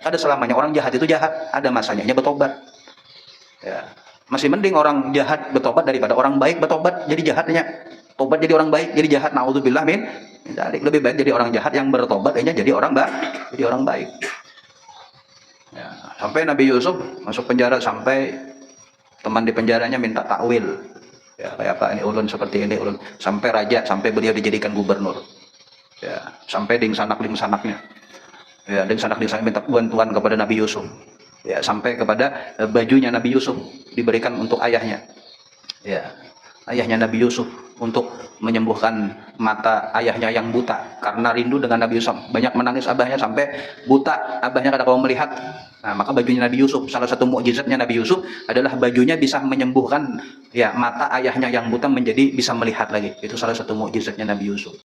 Ada selamanya orang jahat itu jahat, ada masanya bertobat. Ya. Masih mending orang jahat bertobat daripada orang baik bertobat jadi jahatnya. Tobat jadi orang baik jadi jahat. Naudzubillah min dzalik. Lebih baik jadi orang jahat yang bertobat jadi orang baik. Ya. Sampai Nabi Yusuf masuk penjara, sampai teman di penjaranya minta takwil. Ya, kayak apa ini ulun seperti ini ulun. Sampai raja, sampai beliau dijadikan gubernur. Ya, sampai ding sanaknya. Ya, ding sanak minta bantuan kepada Nabi Yusuf. Ya, sampai kepada bajunya Nabi Yusuf diberikan untuk ayahnya. Ya, ayahnya Nabi Yusuf untuk menyembuhkan mata ayahnya yang buta karena rindu dengan Nabi Yusuf. Banyak menangis abahnya sampai buta abahnya kada mau melihat. Nah, maka bajunya Nabi Yusuf, salah satu mukjizatnya Nabi Yusuf adalah bajunya bisa menyembuhkan ya mata ayahnya yang buta menjadi bisa melihat lagi. Itu salah satu mukjizatnya Nabi Yusuf.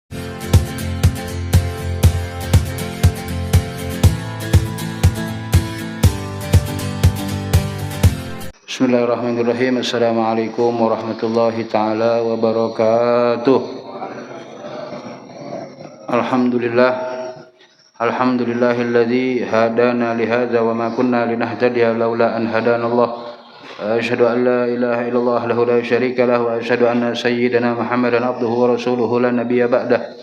Bismillahirrahmanirrahim. Assalamualaikum warahmatullahi ta'ala wabarakatuh. Alhamdulillahilladzi hadana lihadza wa ma kunna linahtadiya laula an hadanallah. Asyhadu an la ilaha illallah wahdahu la syarika lahu wa asyhadu anna sayyidana Muhammadan abduhu wa rasuluhu la nabiyya ba'dah.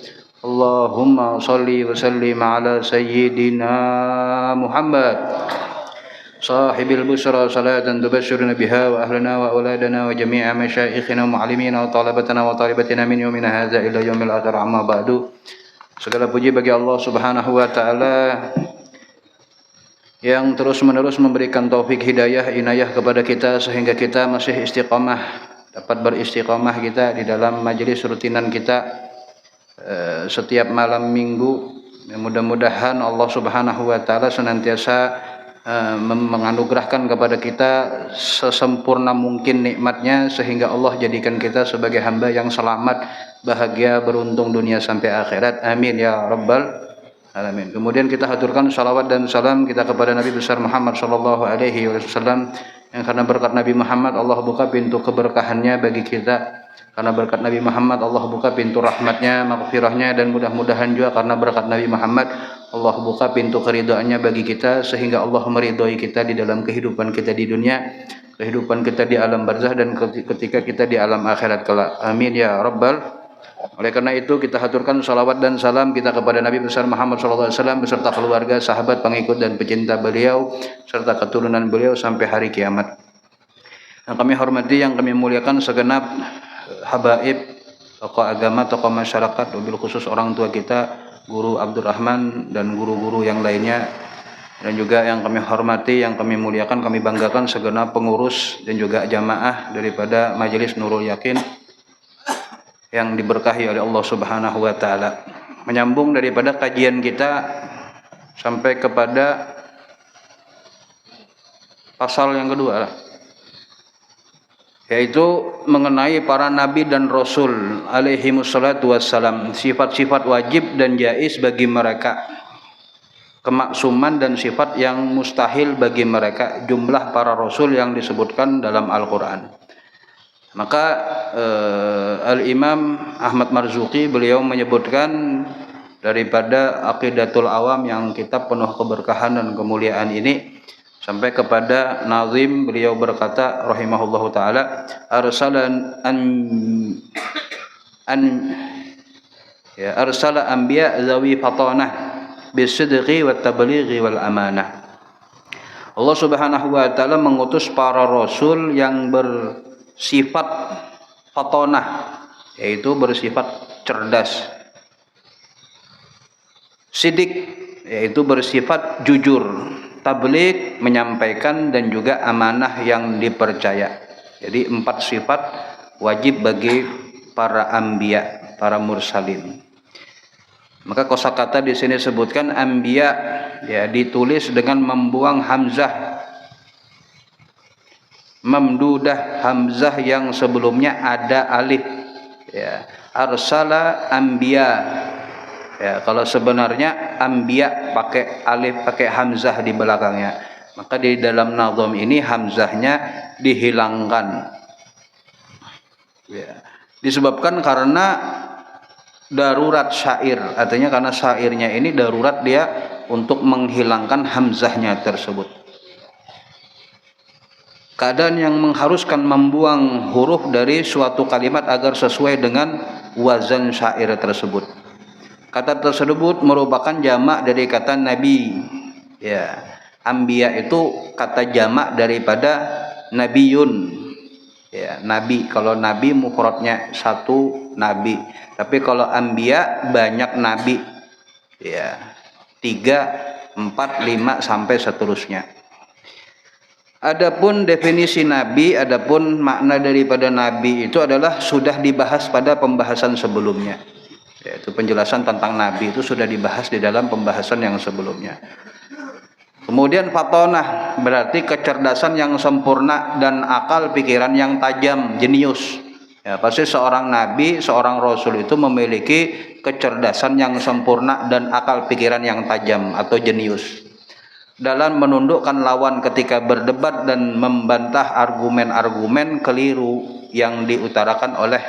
Allahumma shalli wa sallim ala sayyidina Muhammad sahibil busra salatan tubashshiruna biha wa ahlana wa auladana wa jami'a masyayikhina wa muallimina wa talabatana wa talibatina min yawmina hadza ila yaumil akhir, amma ba'du. Segala puji bagi Allah Subhanahu wa taala yang terus-menerus memberikan taufik hidayah inayah kepada kita sehingga kita masih istiqamah, dapat beristiqamah kita di dalam majelis rutinan kita setiap malam minggu. Mudah-mudahan Allah Subhanahu wa taala senantiasa menganugerahkan kepada kita sesempurna mungkin nikmatnya sehingga Allah jadikan kita sebagai hamba yang selamat, bahagia, beruntung dunia sampai akhirat. Amin ya rabbal alamin. Kemudian kita haturkan salawat dan salam kita kepada Nabi besar Muhammad sallallahu alaihi wasallam, yang karena berkat Nabi Muhammad Allah buka pintu keberkahannya bagi kita. Karena berkat Nabi Muhammad Allah buka pintu rahmatnya, maghfirahnya, dan mudah-mudahan juga karena berkat Nabi Muhammad Allah buka pintu keridhaannya bagi kita sehingga Allah meridhoi kita di dalam kehidupan kita di dunia, kehidupan kita di alam barzah, dan ketika kita di alam akhirat kelak. Amin ya rabbal. Oleh karena itu kita haturkan salawat dan salam kita kepada Nabi besar Muhammad SAW beserta keluarga, sahabat, pengikut dan pecinta beliau serta keturunan beliau sampai hari kiamat. Yang kami hormati, yang kami muliakan segenap habaib, tokoh agama, tokoh masyarakat, wabil khusus orang tua kita, Guru Abdurrahman dan guru-guru yang lainnya, dan juga yang kami hormati, yang kami muliakan, kami banggakan segenap pengurus dan juga jamaah daripada Majelis Nurul Yakin yang diberkahi oleh Allah Subhanahu wa taala. Menyambung daripada kajian kita sampai kepada pasal yang kedua, yaitu mengenai para nabi dan rasul alaihi wassalatu wassalam, sifat-sifat wajib dan jaiz bagi mereka, kemaksuman dan sifat yang mustahil bagi mereka, jumlah para rasul yang disebutkan dalam Al-Quran. Maka Al-Imam Ahmad Marzuki beliau menyebutkan daripada Aqidatul Awam yang kitab penuh keberkahan dan kemuliaan ini, sampai kepada nazim beliau berkata rahimahullahu taala, arsala anbiya zawi fatanah bisidqi wat tablighi wal amanah. Allah Subhanahu wa taala mengutus para rasul yang bersifat fatanah, yaitu bersifat cerdas, sidik yaitu bersifat jujur, tabligh menyampaikan, dan juga amanah yang dipercaya. Jadi 4 sifat wajib bagi para anbiya, para mursalin. Maka kosakata di sini sebutkan anbiya ya ditulis dengan membuang hamzah mamdudah, hamzah yang sebelumnya ada alif ya. Arsala anbiya ya, kalau sebenarnya anbiya pakai alif, pakai hamzah di belakangnya. Maka di dalam nazam ini hamzahnya dihilangkan ya. Disebabkan karena darurat syair, artinya karena syairnya ini darurat, dia untuk menghilangkan hamzahnya tersebut. Keadaan yang mengharuskan membuang huruf dari suatu kalimat agar sesuai dengan wazan syair tersebut. Kata tersebut merupakan jamak dari kata nabi. Ya, anbiya itu kata jamak daripada nabiyun. Ya, nabi. Kalau nabi mufradnya satu nabi. Tapi kalau anbiya banyak nabi. Ya, 3, 4, 5 sampai seterusnya. Adapun definisi nabi, adapun makna daripada nabi itu adalah sudah dibahas pada pembahasan sebelumnya. Yaitu penjelasan tentang nabi itu sudah dibahas di dalam pembahasan yang sebelumnya. Kemudian fatonah berarti kecerdasan yang sempurna dan akal pikiran yang tajam, jenius. Ya, pasti seorang nabi, seorang rasul itu memiliki kecerdasan yang sempurna dan akal pikiran yang tajam atau jenius dalam menundukkan lawan ketika berdebat dan membantah argumen-argumen keliru yang diutarakan oleh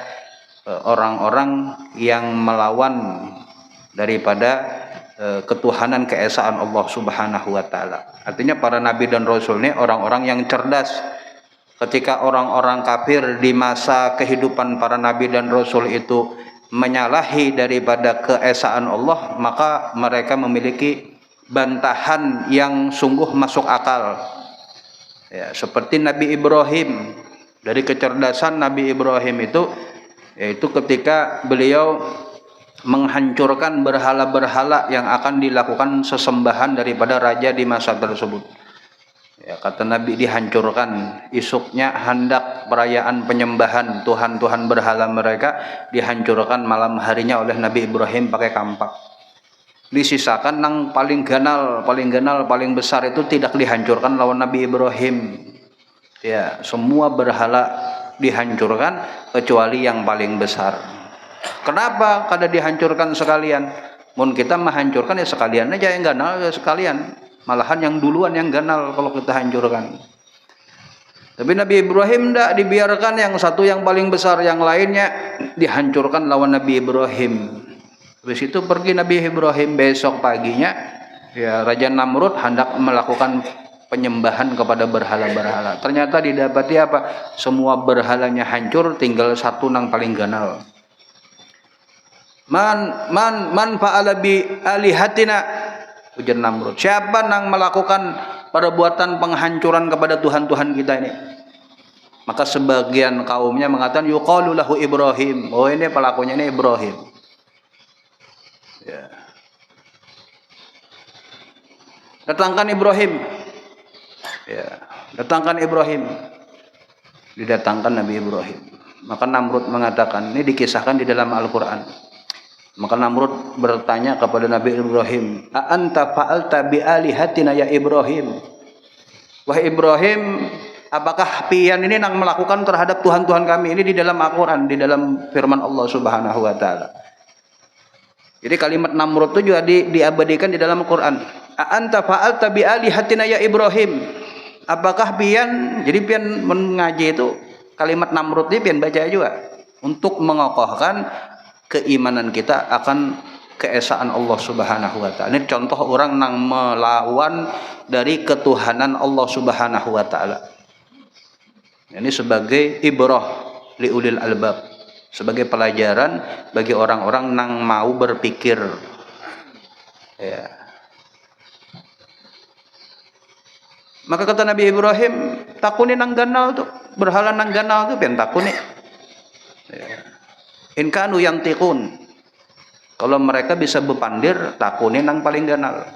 orang-orang yang melawan daripada ketuhanan keesaan Allah Subhanahu wa taala. Artinya para nabi dan rasul ini orang-orang yang cerdas. Ketika orang-orang kafir di masa kehidupan para nabi dan rasul itu menyalahi daripada keesaan Allah, maka mereka memiliki bantahan yang sungguh masuk akal. Ya, seperti Nabi Ibrahim. Dari kecerdasan Nabi Ibrahim itu yaitu ketika beliau menghancurkan berhala-berhala yang akan dilakukan sesembahan daripada raja di masa tersebut. Ya, kata Nabi dihancurkan. Isuknya hendak perayaan penyembahan Tuhan-Tuhan berhala mereka dihancurkan malam harinya oleh Nabi Ibrahim pakai kampak. Disisakan yang paling ganal, paling besar itu tidak dihancurkan lawan Nabi Ibrahim. Ya, semua berhala dihancurkan kecuali yang paling besar. Kenapa? Kada dihancurkan sekalian. Mun kita menghancurkan ya sekalian aja yang ganal ya sekalian. Malahan yang duluan yang ganal kalau kita hancurkan. Tapi Nabi Ibrahim tidak dibiarkan yang satu yang paling besar, yang lainnya dihancurkan lawan Nabi Ibrahim. Habis itu pergi Nabi Ibrahim, besok paginya ya Raja Namrud hendak melakukan penyembahan kepada berhala-berhala. Ternyata didapati apa? Semua berhalanya hancur, tinggal satu nang paling ganal. Man fa'ala bi alihatina, ujar Namrud. Siapa nang melakukan perbuatan penghancuran kepada Tuhan-Tuhan kita ini? Maka sebagian kaumnya mengatakan yuqalu lahu Ibrahim. Oh, ini pelakunya ini Ibrahim. Ya. Datangkan Ibrahim. Ya, datangkan Ibrahim. Didatangkan Nabi Ibrahim. Maka Namrud mengatakan, ini dikisahkan di dalam Al-Qur'an. Maka Namrud bertanya kepada Nabi Ibrahim, "A anta fa'alta bi alihatina ya Ibrahim?" Wahai Ibrahim, apakah pian ini nang melakukan terhadap Tuhan-Tuhan kami? Ini di dalam Al-Qur'an, di dalam firman Allah Subhanahu wa taala. Jadi kalimat Namrud itu juga diabadikan di dalam Al-Qur'an. A anta fa'alta bi alihatina ya Ibrahim? Apakah pian? Jadi pian mengaji itu kalimat Namrud ini pian baca juga untuk mengokohkan keimanan kita akan keesaan Allah Subhanahu wa taala. Ini contoh orang nang melawan dari ketuhanan Allah Subhanahu wa taala. Ini sebagai ibrah liulil albab, sebagai pelajaran bagi orang-orang nang mau berpikir. Ya. Maka kata Nabi Ibrahim, takuni nang ganal tuh, berhala nang ganal tuh pian takuni. Ya. In kanu yang tikun, kalau mereka bisa bepandir, takuni nang paling ganal.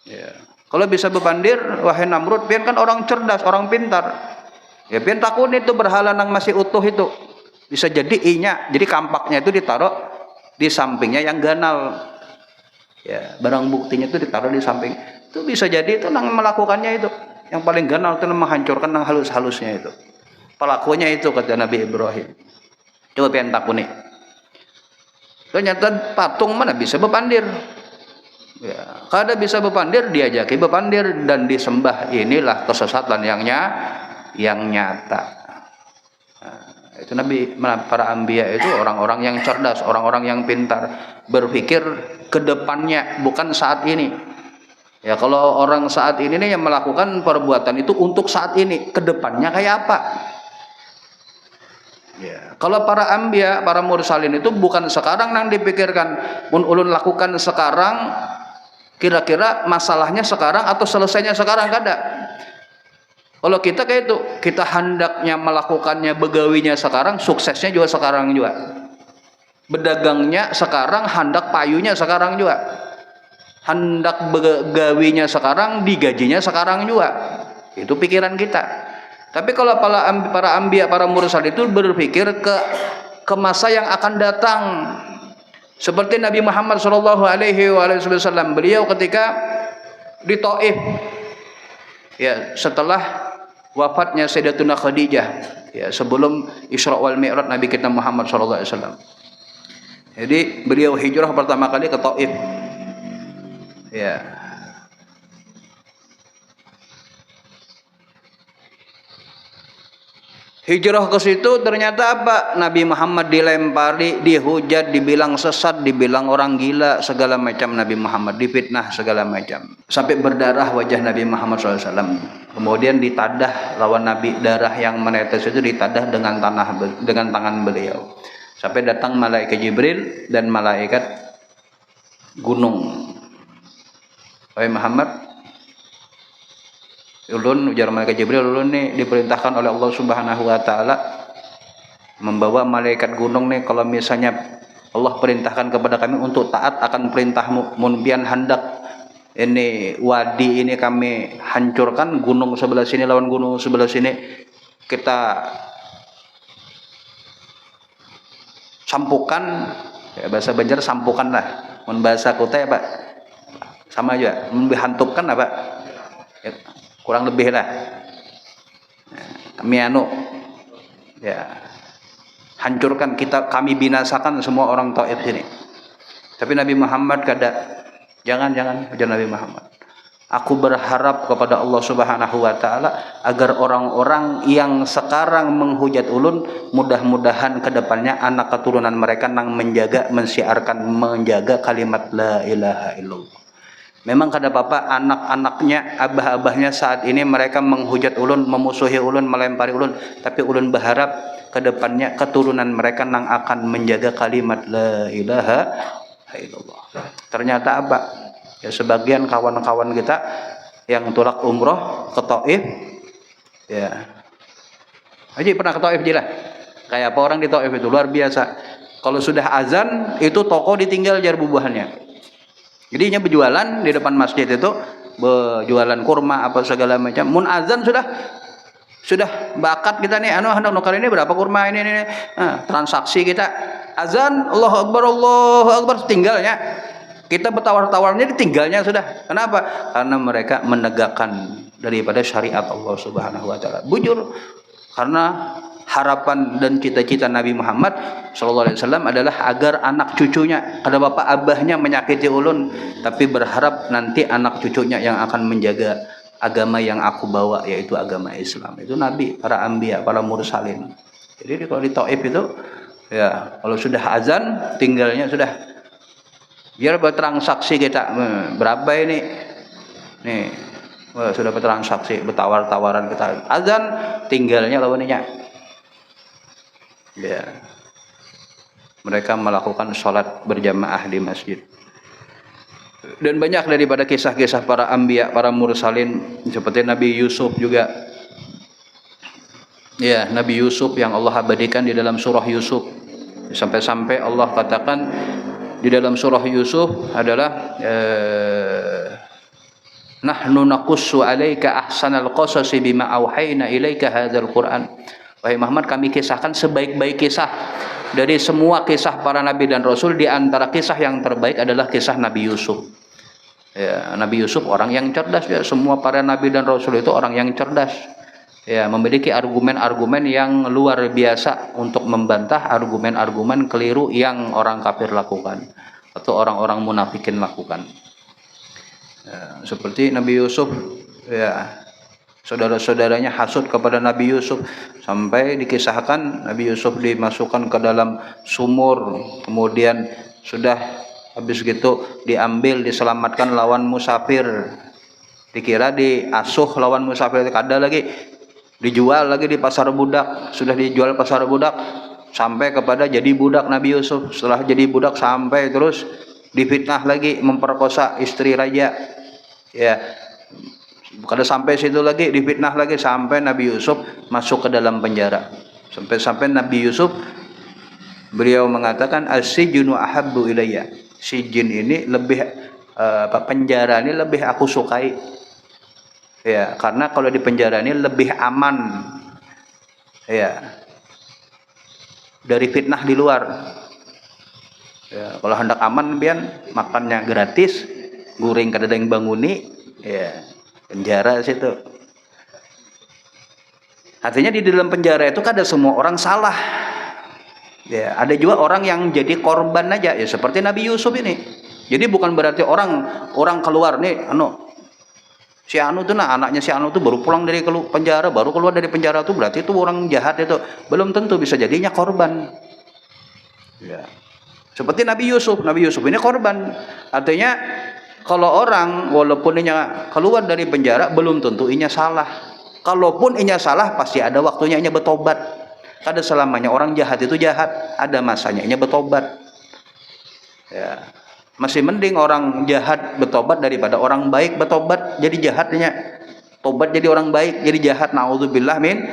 Ya. Kalau bisa bepandir, wahai Namrud, pian kan orang cerdas, orang pintar. Ya pian takuni itu berhala nang masih utuh itu. Bisa jadi inya, jadi kampaknya itu ditaruh di sampingnya yang ganal. Ya, barang buktinya itu ditaruh di samping. Itu bisa jadi itu nang melakukannya itu. Yang paling ganal itu menghancurkan nang halus-halusnya itu. Pelakunya itu kata Nabi Ibrahim. Coba pian takuni. Ternyata patung mana bisa bepandir. Ya, kada bisa bepandir diajaki bepandir dan disembah. Inilah kesesatan yang nyata. Nah, Itu Nabi, para anbiya itu orang-orang yang cerdas, orang-orang yang pintar, berpikir ke depannya, bukan saat ini. Ya, kalau orang saat ini nih yang melakukan perbuatan itu untuk saat ini, ke depannya kayak apa? Ya, kalau para anbiya, para mursalin itu bukan sekarang yang dipikirkan, ulun lakukan sekarang, kira-kira masalahnya sekarang atau selesainya sekarang, kada. Kalau kita kayak itu, kita hendaknya melakukannya, begawinya sekarang, suksesnya juga sekarang juga. Bedagangnya sekarang, hendak payunya sekarang juga. Hendak begawinya sekarang, digajinya sekarang juga. Itu pikiran kita. Tapi kalau para anbiya, para mursal itu berpikir ke masa yang akan datang. Seperti Nabi Muhammad sallallahu alaihi wasallam, beliau ketika di Thaif, ya, setelah wafatnya Sayyidatuna Khadijah, ya, sebelum Isra wal Mi'raj Nabi kita Muhammad sallallahu alaihi wasallam. Jadi beliau hijrah pertama kali ke Thaif. Ya. Hijrah ke situ ternyata apa? Nabi Muhammad dilempari, dihujat, dibilang sesat, dibilang orang gila, segala macam. Nabi Muhammad difitnah segala macam. Sampai berdarah wajah Nabi Muhammad SAW. Kemudian ditadah lawan Nabi, darah yang menetes itu ditadah dengan tangan beliau. Sampai datang malaikat Jibril dan malaikat gunung. Wahai Muhammad, ulun, ujar malaikat Jibril, ulun nih diperintahkan oleh Allah Subhanahu wa taala membawa malaikat gunung nih, kalau misalnya Allah perintahkan kepada kami untuk taat akan perintahmu, mun pian hendak ini wadi ini kami hancurkan, gunung sebelah sini lawan gunung sebelah sini kita sampukan, ya, bahasa Banjar sampukan lah, mun bahasa kota ya Pak sama aja, mun dihantukkan apa ya, kurang lebih lah. Kami ya, hancurkan, kami binasakan semua orang Taif ini. Tapi Nabi Muhammad kada, jangan ujar Nabi Muhammad. Aku berharap kepada Allah Subhanahu wa taala agar orang-orang yang sekarang menghujat ulun, mudah-mudahan kedepannya anak keturunan mereka nang mensiarkan menjaga kalimat la ilaha illallah. Memang kada apa-apa anak-anaknya, abah-abahnya saat ini mereka menghujat ulun, memusuhi ulun, melempari ulun, tapi ulun berharap ke depannya keturunan mereka nang akan menjaga kalimat la ilaha illallah. Ternyata apa? Ya, sebagian kawan-kawan kita yang tulak umroh ke Taif, ya. Haji pernah ke Taif lah. Kayak apa orang di Taif itu luar biasa. Kalau sudah azan itu toko ditinggal jar bubuhannya. Jadinya berjualan di depan masjid itu, berjualan kurma apa segala macam. Mun azan sudah bakat kita nih, hendak nukar ini berapa kurma ini. Nah, transaksi kita azan Allahu Akbar tinggalnya. Kita bertawar-tawarnya ditinggalnya sudah. Kenapa? Karena mereka menegakkan daripada syariat Allah Subhanahu wa taala. Bujur, karena harapan dan cita-cita Nabi Muhammad SAW adalah agar anak cucunya, ada bapak abahnya menyakiti ulun, tapi berharap nanti anak cucunya yang akan menjaga agama yang aku bawa, yaitu agama Islam. Itu Nabi, para anbiya, para mursalin. Jadi kalau di Taif itu, ya kalau sudah azan tinggalnya sudah, biar bertransaksi kita berapa ini, nih sudah bertransaksi, bertawar-tawaran kita. Azan tinggalnya lawannya. Ya, mereka melakukan sholat berjamaah di masjid. Dan banyak daripada kisah-kisah para anbiya, para mursalin, seperti Nabi Yusuf juga. Ya, Nabi Yusuf yang Allah abadikan di dalam surah Yusuf. Sampai-sampai Allah katakan di dalam surah Yusuf adalah nahnu naqussu 'alaika ahsanal qasasi bima auhayna ilaika hadzal Qur'an. Wahai Muhammad, kami kisahkan sebaik-baik kisah dari semua kisah para nabi dan rasul. Di antara kisah yang terbaik adalah kisah Nabi Yusuf. Ya, Nabi Yusuf orang yang cerdas ya. Semua para nabi dan rasul itu orang yang cerdas. Ya, memiliki argumen-argumen yang luar biasa untuk membantah argumen-argumen keliru yang orang kafir lakukan atau orang-orang munafikin lakukan. Ya, seperti Nabi Yusuf, ya, Saudara-saudaranya hasut kepada Nabi Yusuf, sampai dikisahkan Nabi Yusuf dimasukkan ke dalam sumur, kemudian sudah habis gitu diambil, diselamatkan lawan musafir, dikira diasuh lawan musafir, kada lagi dijual lagi di pasar budak, sudah dijual pasar budak sampai kepada jadi budak Nabi Yusuf. Setelah jadi budak sampai terus difitnah lagi, memperkosa istri raja, ya. Kada sampai situ lagi, difitnah lagi sampai Nabi Yusuf masuk ke dalam penjara. Sampai Nabi Yusuf beliau mengatakan as-sijnu ahabbu ilayya. Sijin ini lebih penjara ini lebih aku sukai. Ya, karena kalau di penjara ini lebih aman. Ya. Dari fitnah di luar. Ya, kalau hendak aman pian makannya gratis, guring kada ada yang banguni, ya. Penjara situ. Artinya di dalam penjara itu kan ada semua orang salah. Ya, ada juga orang yang jadi korban aja, ya seperti Nabi Yusuf ini. Jadi bukan berarti orang keluar nih, si Anu tuh, anaknya si Anu tuh baru pulang dari penjara, baru keluar dari penjara tuh berarti itu orang jahat itu. Belum tentu, bisa jadinya korban. Ya. Seperti Nabi Yusuf ini korban. Artinya kalau orang walaupun inya keluar dari penjara belum tentu inya salah. Kalaupun inya salah pasti ada waktunya inya bertobat. Kada selamanya orang jahat itu jahat, ada masanya inya bertobat. Ya. Masih mending orang jahat bertobat daripada orang baik bertobat jadi jahatnya. Tobat jadi orang baik jadi jahat, naudzubillah min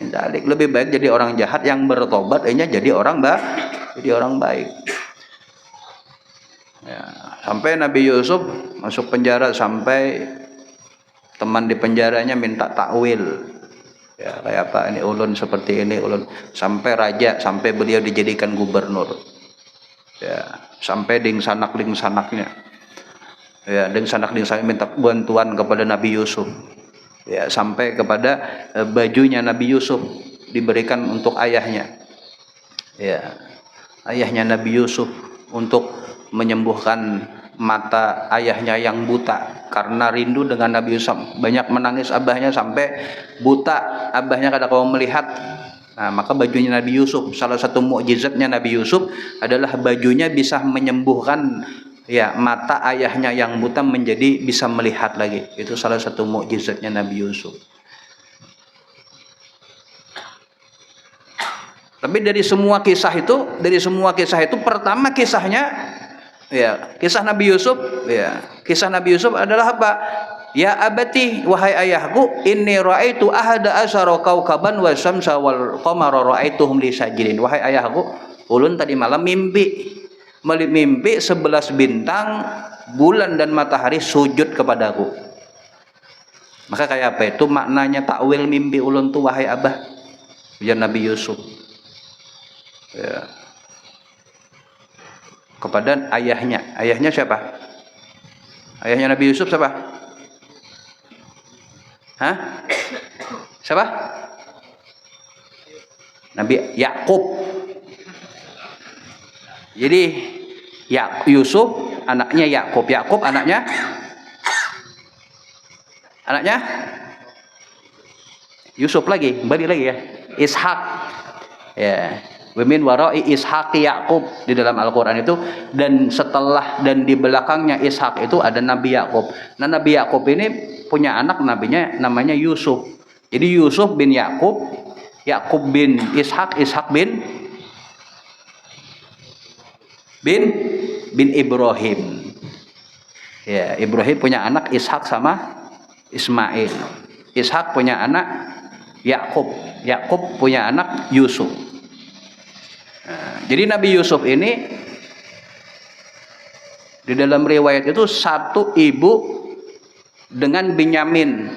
dzalik. Lebih baik jadi orang jahat yang bertobat inya jadi orang baik. Ya, sampai Nabi Yusuf masuk penjara, sampai teman di penjaranya minta takwil. Ya, kayak apa ini ulun seperti ini ulun, sampai raja, sampai beliau dijadikan gubernur. Ya, sampai ding sanaknya. Ya, ding sanak minta bantuan kepada Nabi Yusuf. Ya, sampai kepada bajunya Nabi Yusuf diberikan untuk ayahnya. Ya, ayahnya Nabi Yusuf untuk menyembuhkan mata ayahnya yang buta karena rindu dengan Nabi Yusuf. Banyak menangis abahnya sampai buta, abahnya kada mau melihat. Nah, maka bajunya Nabi Yusuf, salah satu mukjizatnya Nabi Yusuf adalah bajunya bisa menyembuhkan ya mata ayahnya yang buta menjadi bisa melihat lagi. Itu salah satu mukjizatnya Nabi Yusuf. Tapi dari semua kisah itu pertama kisahnya ya, kisah Nabi Yusuf, ya. Kisah Nabi Yusuf adalah apa? Ya abati, wahai ayahku, inni ra'aitu ahada asyara kaukaban wa syamsa wal qamara ra'aituhum li sajidin. Wahai ayahku, ulun tadi malam mimpi 11 bintang, bulan dan matahari sujud kepadaku. Maka kayak apa itu maknanya takwil mimpi ulun tuh wahai abah? Ya Nabi Yusuf. Ya. Kepada ayahnya. Ayahnya siapa? Ayahnya Nabi Yusuf siapa? Hah? Siapa? Nabi Yakub. Jadi Yusuf anaknya Yakub. Yakub anaknya Yusuf lagi, balik lagi ya. Ishak. Ya. Wamin warai Ishaq Yakub di dalam Al-Qur'an itu, dan setelah dan di belakangnya Ishaq itu ada Nabi Yakub. Nah, Nabi Yakub ini punya anak namanya Yusuf. Jadi Yusuf bin Yakub, Yakub bin Ishaq, Ishaq bin Ibrahim. Ya, Ibrahim punya anak Ishaq sama Ismail. Ishaq punya anak Yakub. Yakub punya anak Yusuf. Nah, jadi Nabi Yusuf ini di dalam riwayat itu satu ibu dengan Binyamin,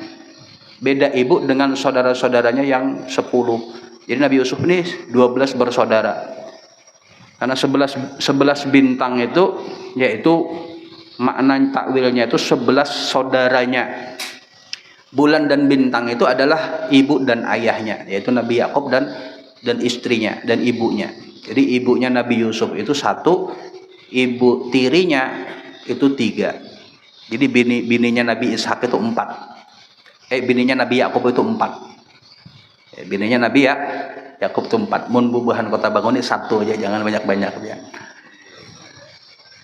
beda ibu dengan saudara-saudaranya yang 10. Jadi Nabi Yusuf ini 12 bersaudara. Karena 11 bintang itu yaitu makna takwilnya itu 11 saudaranya. Bulan dan bintang itu adalah ibu dan ayahnya, yaitu Nabi Yakub dan istrinya dan ibunya. Jadi ibunya Nabi Yusuf itu 1, ibu tirinya itu 3. Jadi bininya Nabi Ishak itu 4. bininya Nabi Yakub itu 4. Bininya Nabi Yakub itu 4. Mun bubuhan kota bangun ini 1 aja, jangan banyak-banyak ya.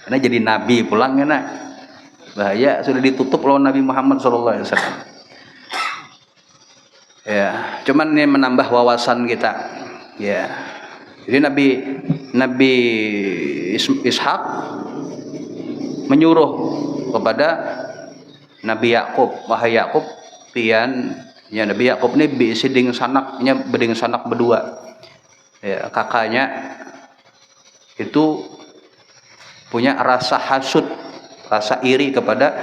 Karena jadi nabi pulang ya nak. Bahaya, sudah ditutup lawan Nabi Muhammad SAW. Ya, cuman ini menambah wawasan kita. Ya. Jadi Nabi Ishak menyuruh kepada Nabi Yakub, wahai Yakub, pian ya Nabi Yakub ini bisi ding sanaknya beding sanak berdua. Ya, kakaknya itu punya rasa hasud, rasa iri kepada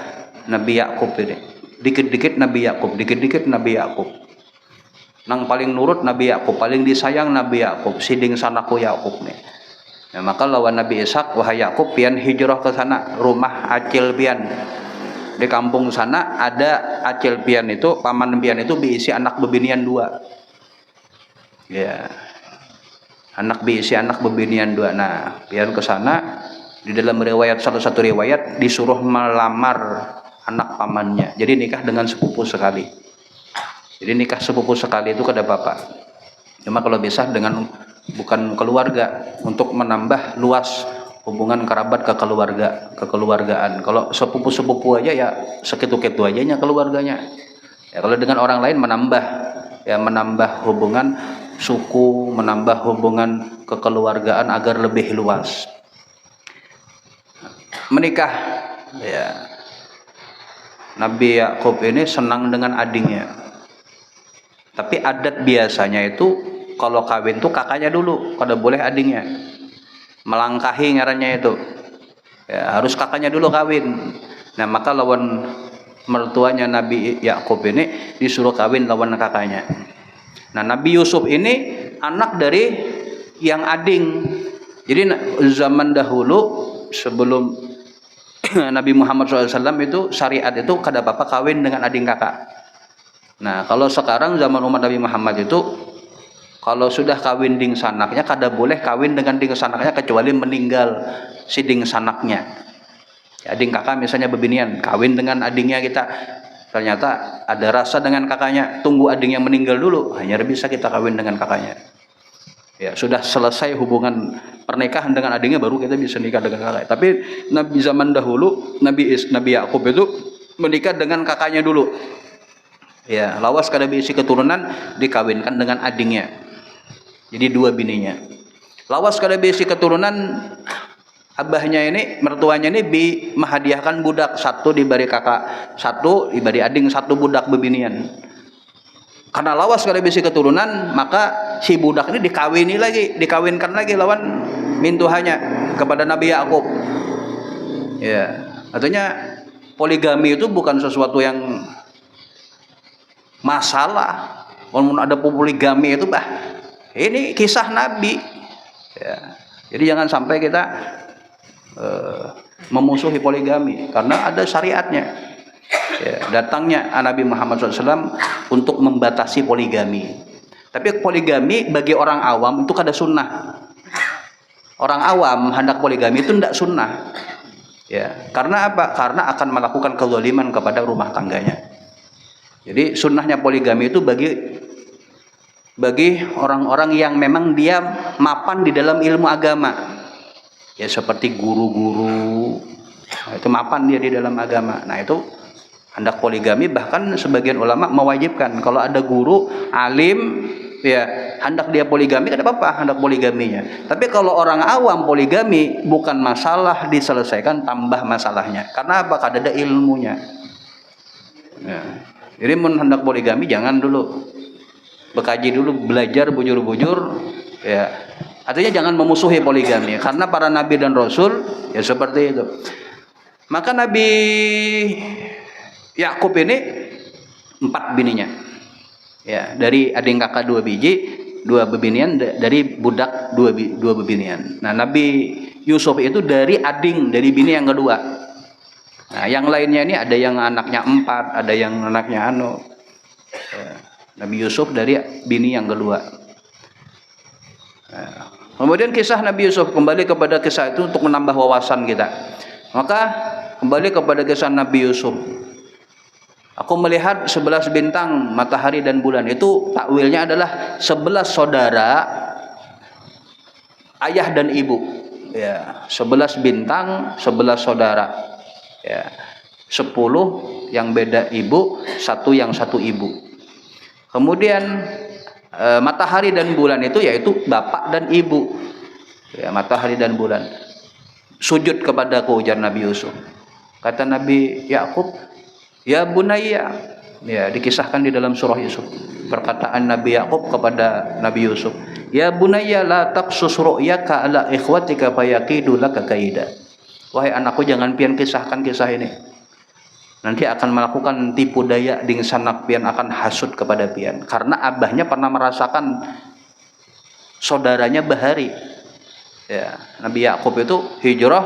Nabi Yakub ini. Dikit-dikit Nabi Yakub. Nang paling nurut Nabi Yakub, paling disayang Nabi Yakub, siding sanaku Yakub nih. Nah, maka lawan Nabi Ishak, wahai Yakub, pian hijrah ke sana, rumah Acil pian. Di kampung sana ada Acil pian itu, paman pian itu diisi anak bebinian 2. Ya. Diisi anak bebinian 2. Nah, pian ke sana, di dalam riwayat, salah satu riwayat disuruh melamar anak pamannya. Jadi nikah dengan sepupu sekali. Jadi nikah sepupu sekali itu kada bapak. Cuma kalau bisa dengan bukan keluarga, untuk menambah luas hubungan kerabat kekeluargaan. Kalau sepupu-sepupu aja ya sekitu-kitu aja nya keluarganya. Ya kalau dengan orang lain menambah hubungan suku, menambah hubungan kekeluargaan agar lebih luas. Menikah ya. Nabi Yakub ini senang dengan adingnya. Tapi adat biasanya itu kalau kawin tuh kakaknya dulu, kada boleh adingnya. Melangkahi ngarannya itu. Ya, harus kakaknya dulu kawin. Nah, maka lawan mertuanya Nabi Yakub ini disuruh kawin lawan kakaknya. Nah, Nabi Yusuf ini anak dari yang ading. Jadi zaman dahulu sebelum Nabi Muhammad SAW itu syariat itu kada apa-apa kawin dengan ading kakak. Nah, kalau sekarang zaman umat Nabi Muhammad itu kalau sudah kawin ding sanaknya kada boleh kawin dengan ding sanaknya kecuali meninggal si ding sanaknya. Ya, ading kakak misalnya bebinian, kawin dengan adingnya kita. Ternyata ada rasa dengan kakaknya, tunggu ading yang meninggal dulu, hanya bisa kita kawin dengan kakaknya. Ya, sudah selesai hubungan pernikahan dengan adingnya baru kita bisa nikah dengan kakaknya. Tapi Nabi zaman dahulu, Nabi Yakub itu menikah dengan kakaknya dulu. Ya, lawas kada bisi keturunan dikawinkan dengan adingnya. Jadi 2 bininya. Lawas kada bisi keturunan, abahnya ini, mertuanya ini menghadiahkan budak 1 diberi kakak, 1 diberi ading, 1 budak bebinian. Karena lawas kada bisi keturunan, maka si budak ini dikawinkan lagi lawan mintuhannya kepada Nabi Yakub. Ya, artinya poligami itu bukan sesuatu yang masalah. Kalau ada poligami itu ini kisah Nabi. Ya. Jadi jangan sampai kita memusuhi poligami karena ada syariatnya. Ya, datangnya Nabi Muhammad SAW untuk membatasi poligami. Tapi poligami bagi orang awam itu kada sunnah. Orang awam hendak poligami itu tidak sunnah. Ya, karena apa? Karena akan melakukan kezaliman kepada rumah tangganya. Jadi sunnahnya poligami itu bagi orang-orang yang memang dia mapan di dalam ilmu agama. Ya seperti guru-guru. Nah, itu mapan dia di dalam agama. Nah, itu hendak poligami, bahkan sebagian ulama mewajibkan kalau ada guru alim ya hendak dia poligami kada apa-apa hendak poligaminya. Tapi kalau orang awam poligami bukan masalah diselesaikan, tambah masalahnya. Karena apa? Kada ada ilmunya. Ya. Jadi hendak poligami jangan dulu bekaji dulu, belajar bujur-bujur ya. Artinya jangan memusuhi poligami karena para nabi dan rasul ya seperti itu. Maka Nabi Yakub ini 4 bininya. Ya, dari ading kakak 2 biji, 2 bebinian, dari budak 2 bebinian. Nah, Nabi Yusuf itu dari ading, dari bini yang kedua. Nah, yang lainnya ini ada yang anaknya 4, ada yang anaknya ya. Nabi Yusuf dari bini yang kedua. Nah, kemudian kisah Nabi Yusuf, kembali kepada kisah itu untuk menambah wawasan kita. Maka kembali kepada kisah Nabi Yusuf. Aku melihat 11 bintang, matahari dan bulan. Itu takwilnya adalah 11 saudara ayah dan ibu. Ya, 11 bintang, 11 saudara. Ya. 10 yang beda ibu, satu yang satu ibu. Kemudian matahari dan bulan itu yaitu bapak dan ibu. Ya, matahari dan bulan. Sujud kepadaku, ujar Nabi Yusuf. Kata Nabi Yakub, ya bunayya. Ya, dikisahkan di dalam surah Yusuf. Perkataan Nabi Yakub kepada Nabi Yusuf, ya bunayya la taqsus ru'yaka ala ikhwatika fayaqidu laka kaida. Wahai anakku, jangan pian kisahkan kisah ini. Nanti akan melakukan tipu daya ding sanak pian, akan hasut kepada pian. Karena abahnya pernah merasakan saudaranya bahari. Ya, Nabi Yakub itu hijrah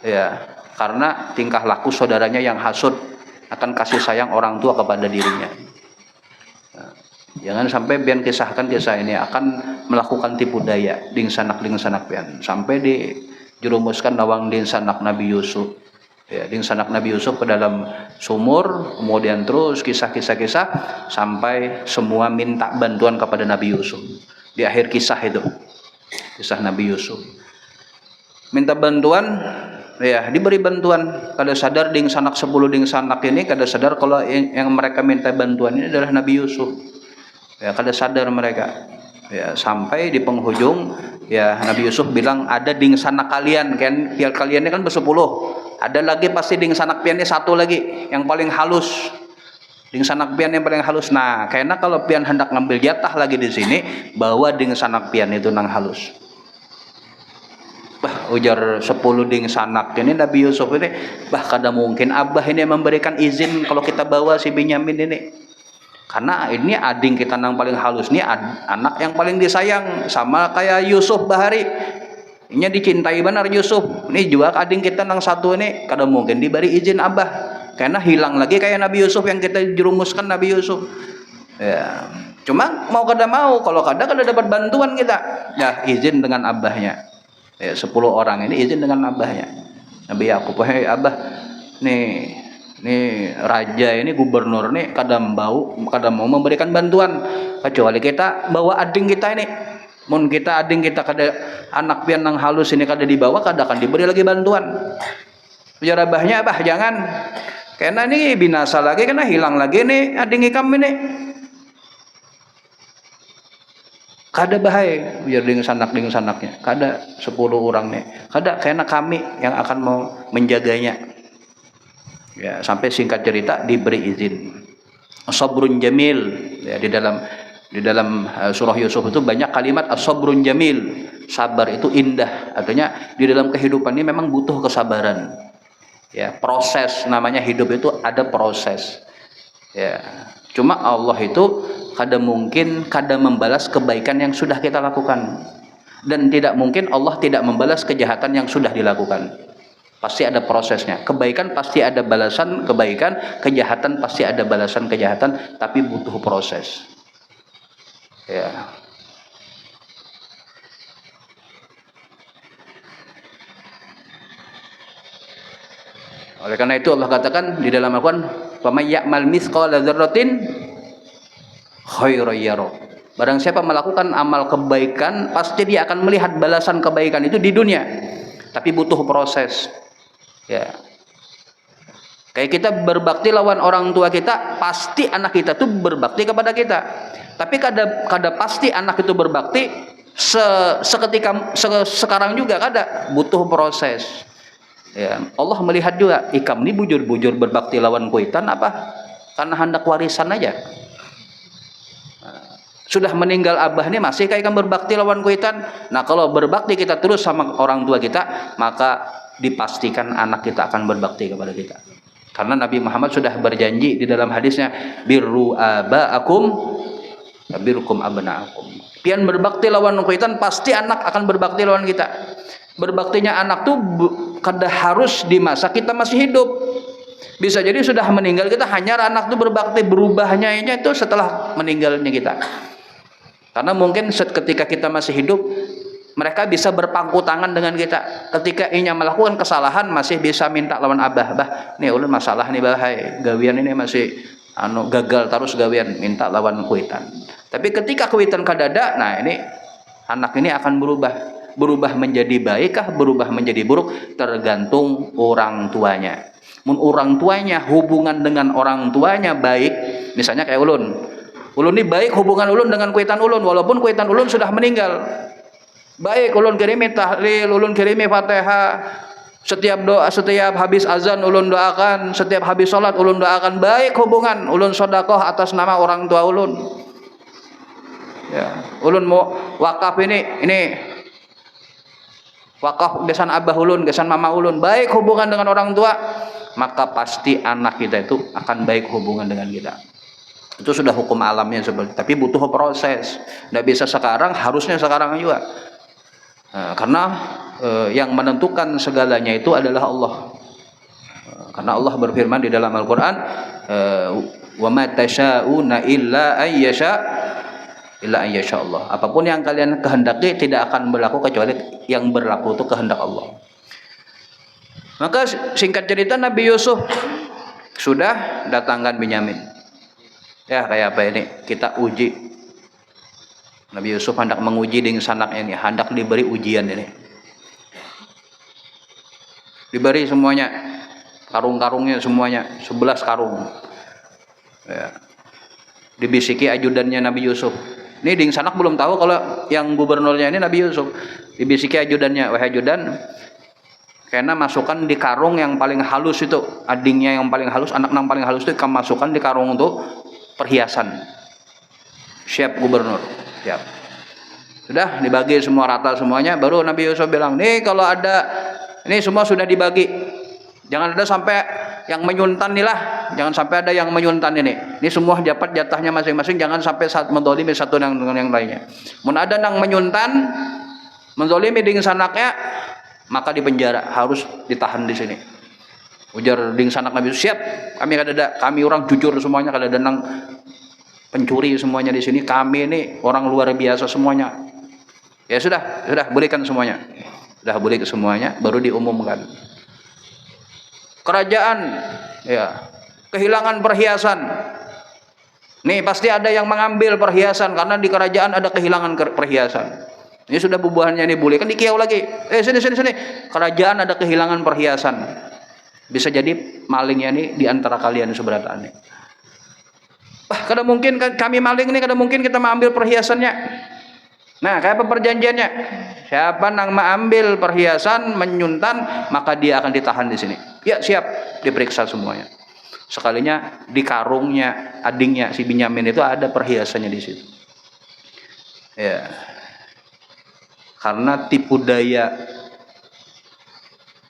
ya karena tingkah laku saudaranya yang hasut akan kasih sayang orang tua kepada dirinya. Nah, jangan sampai pian kisahkan kisah ini, akan melakukan tipu daya ding sanak pian sampai dijerumuskan nawang ding sanak Nabi Yusuf. Ya, ding sanak Nabi Yusuf ke dalam sumur, kemudian terus kisah sampai semua minta bantuan kepada Nabi Yusuf. Di akhir kisah itu, kisah Nabi Yusuf minta bantuan, ya diberi bantuan. Kada sadar ding sanak 10 ding sanak ini kada sadar kalau yang mereka minta bantuan ini adalah Nabi Yusuf. Ya, kada sadar mereka. Ya, sampai di penghujung ya Nabi Yusuf bilang, ada ding sanak kalian kan, pian kalian ini kan bersepuluh. Ada lagi pasti ding sanak pian ini satu lagi yang paling halus. Ding sanak pian yang paling halus. Nah, karena kalau pian hendak ngambil jatah lagi di sini, bawa ding sanak pian itu nang halus. Bah, ujar 10 ding sanak ini Nabi Yusuf ini, bah kada mungkin abah ini memberikan izin kalau kita bawa si Binyamin ini. Karena ini ading kita nang paling halus nih, anak yang paling disayang, sama kayak Yusuf bahari. Ini dicintai benar Yusuf. Ini juga ading kita nang satu ini, kada mungkin diberi izin abah. Karena hilang lagi kayak Nabi Yusuf yang kita jerumuskan Nabi Yusuf. Ya, cuma mau kada mau, kalau kada dapat bantuan kita. Ya, izin dengan abahnya. Ya, 10 orang ini izin dengan abahnya. Nabi Yakub, "Hei abah, nih raja ini, gubernur nih kada mau memberikan bantuan kecuali kita bawa ading kita ini. Mun kita ading kita kada anak pian nang halus ini kada dibawa, kada akan diberi lagi bantuan." Ujar abahnya, "Abah jangan. Karena ini binasa lagi, karena hilang lagi nih ading ikam ini." Kada bahaya, ujar ding sanaknya. Kada 10 orang nih. Kada, karena kami yang akan mau menjaganya. Ya, sampai singkat cerita diberi izin. Sabrun jamil. Ya, di dalam surah Yusuf itu banyak kalimat as-sabrun jamil. Sabar itu indah. Artinya di dalam kehidupan ini memang butuh kesabaran. Ya, proses, namanya hidup itu ada proses. Ya, cuma Allah itu kada membalas kebaikan yang sudah kita lakukan, dan tidak mungkin Allah tidak membalas kejahatan yang sudah dilakukan. Pasti ada prosesnya. Kebaikan pasti ada balasan kebaikan, kejahatan pasti ada balasan kejahatan, tapi butuh proses. Ya. Oleh karena itu Allah katakan di dalam Al-Qur'an, "Wa may ya'mal mithqala dzarratin khairan yarah." Barang siapa melakukan amal kebaikan, pasti dia akan melihat balasan kebaikan itu di dunia. Tapi butuh proses. Ya. Kayak kita berbakti lawan orang tua kita, pasti anak kita tuh berbakti kepada kita. Tapi kada pasti anak itu berbakti seketika sekarang juga, kada, butuh proses. Ya, Allah melihat juga, ikam ini bujur-bujur berbakti lawan kuitan apa? Karena hendak warisan aja. Sudah meninggal abah ini masih kayak ikam berbakti lawan kuitan. Nah, kalau berbakti kita terus sama orang tua kita, maka dipastikan anak kita akan berbakti kepada kita. Karena Nabi Muhammad sudah berjanji di dalam hadisnya, birru aba'akum birrukum abna'akum. Pian berbakti lawan kuitan, pasti anak akan berbakti lawan kita. Berbaktinya anak tuh kada harus di masa kita masih hidup. Bisa jadi sudah meninggal kita, hanya anak tuh berbakti, berubahnya itu setelah meninggalnya kita. Karena mungkin ketika kita masih hidup, mereka bisa berpangku tangan dengan kita. Ketika inya melakukan kesalahan masih bisa minta lawan abah, bah, nih ulun masalah nih bah, gawian ini masih gagal terus gawian, minta lawan kuitan. Tapi ketika kuitan kadada, nah ini anak ini akan berubah menjadi baik kah, berubah menjadi buruk, tergantung orang tuanya. Mun orang tuanya hubungan dengan orang tuanya baik, misalnya kayak ulun ini baik hubungan ulun dengan kuitan ulun, walaupun kuitan ulun sudah meninggal. Baik, ulun kirimi tahlil, ulun kirimi Fatihah. Setiap doa, setiap habis azan ulun doakan, setiap habis sholat ulun doakan. Baik hubungan, ulun sedekah atas nama orang tua ulun. Ya, ulun mau wakaf ini wakaf gesan abah ulun, gesan mama ulun. Baik hubungan dengan orang tua, maka pasti anak kita itu akan baik hubungan dengan kita. Itu sudah hukum alamnya seperti. Tapi butuh proses. Tidak bisa sekarang, harusnya sekarang juga. Karena yang menentukan segalanya itu adalah Allah. Karena Allah berfirman di dalam Al-Quran, wa ma tasyauna illa ayyasha Allah. Apapun yang kalian kehendaki tidak akan berlaku kecuali yang berlaku itu kehendak Allah. Maka singkat cerita Nabi Yusuf sudah datangkan Binyamin. Ya kayak apa ini? Kita uji. Nabi Yusuf hendak menguji dengan sanaknya ini, hendak diberi ujian ini. Diberi semuanya, karung-karungnya semuanya, 11 karung. Ya. Dibisiki ajudannya Nabi Yusuf. Ini ding sanak belum tahu kalau yang gubernurnya ini Nabi Yusuf. Dibisiki ajudannya, wahai ajudan, karena masukkan di karung yang paling halus itu, adingnya yang paling halus, anak yang paling halus itu kamu masukkan di karung untuk perhiasan. Siap gubernur. Siap. Sudah dibagi semua rata semuanya, baru Nabi Yusuf bilang, nih kalau ada, ini semua sudah dibagi, jangan ada sampai yang menyuntan nih lah, jangan sampai ada yang menyuntan ini semua dapat jatahnya masing-masing, jangan sampai saat menzalimi satu dengan yang lainnya. Mun ada yang menyuntan, menzalimi dengan sanaknya, maka dipenjara, harus ditahan di sini. Ujar dengan sanak Nabi Yusuf, siap, kami orang jujur semuanya, kada ada nang pencuri semuanya di sini, kami ini orang luar biasa semuanya. Ya sudah bolehkan semuanya. Sudah boleh ke semuanya, baru diumumkan. Kerajaan ya kehilangan perhiasan. Nih pasti ada yang mengambil perhiasan karena di kerajaan ada kehilangan perhiasan. Ini sudah bubuhannya ini boleh kan dikiau lagi. Sini. Kerajaan ada kehilangan perhiasan. Bisa jadi malingnya nih di antara kalian seberatannya. Kada mungkin kami maling nih, kada mungkin kita mengambil perhiasannya. Nah, kayak apa perjanjiannya? Siapa yang mengambil perhiasan, menyuntan, maka dia akan ditahan di sini. Ya, siap, diperiksa semuanya. Sekalinya di karungnya, adingnya si Binyamin itu ada perhiasannya di situ. Ya. Karena tipu daya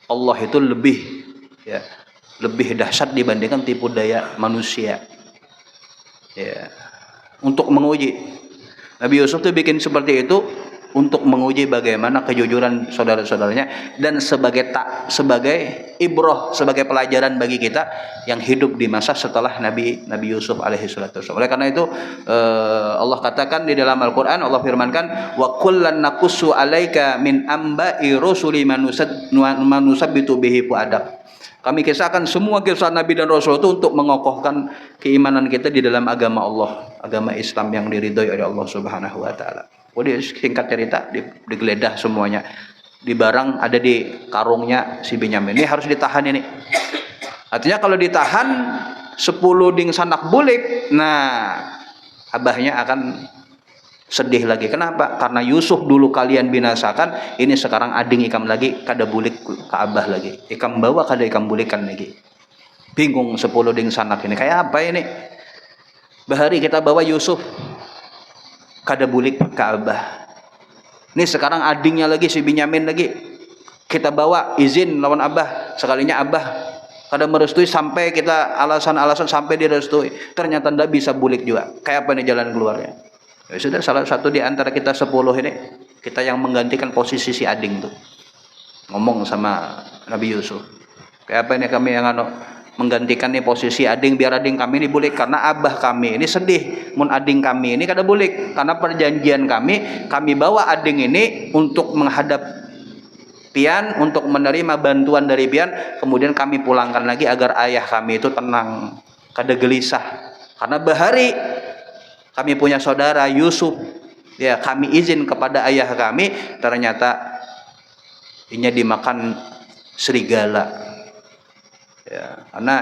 Allah itu lebih dahsyat dibandingkan tipu daya manusia. Ya, untuk menguji. Nabi Yusuf tuh bikin seperti itu untuk menguji bagaimana kejujuran saudara-saudaranya dan sebagai ibrah, sebagai pelajaran bagi kita yang hidup di masa setelah Nabi Yusuf alaihi salatu wasallam. Oleh karena itu Allah katakan di dalam Al-Qur'an, Allah firmankan wa kullan naqussu 'alaika min amba'i rusuli manusabbitu bihi fuadak. Kami kisahkan semua kisah Nabi dan Rasul itu untuk mengokohkan keimanan kita di dalam agama Allah, agama Islam yang diridhoi oleh Allah Subhanahu wa taala. Jadi singkat cerita digeledah semuanya. Di barang ada di karungnya si Binyamin. Ini harus ditahan ini. Artinya kalau ditahan 10 ding sanak bulik, nah abahnya akan sedih lagi. Kenapa? Karena Yusuf dulu kalian binasakan, ini sekarang ading ikam lagi kada bulik ke abah lagi. Ikam bawa kada ikam bulikan lagi. Bingung 10 ding sanak ini. Kayak apa ini? Bahari kita bawa Yusuf kada bulik ke abah. Ini sekarang adingnya lagi si Binyamin lagi. Kita bawa izin lawan abah. Sekalinya abah kada merestui sampai kita alasan-alasan sampai direstui. Ternyata ndak bisa bulik juga. Kayak apa nih jalan keluarnya? Ya sudah, salah satu di antara kita 10 ini, kita yang menggantikan posisi si ading tuh. Ngomong sama Nabi Yusuf. Kayak apa ini kami yang menggantikan nih posisi ading, biar ading kami ini bulik karena abah kami ini sedih mun ading kami ini kada bulik, karena perjanjian kami bawa ading ini untuk menghadap pian, untuk menerima bantuan dari pian, kemudian kami pulangkan lagi agar ayah kami itu tenang, kada gelisah. Karena bahari kami punya saudara Yusuf, ya kami izin kepada ayah kami, ternyata inya dimakan serigala. Ya, karena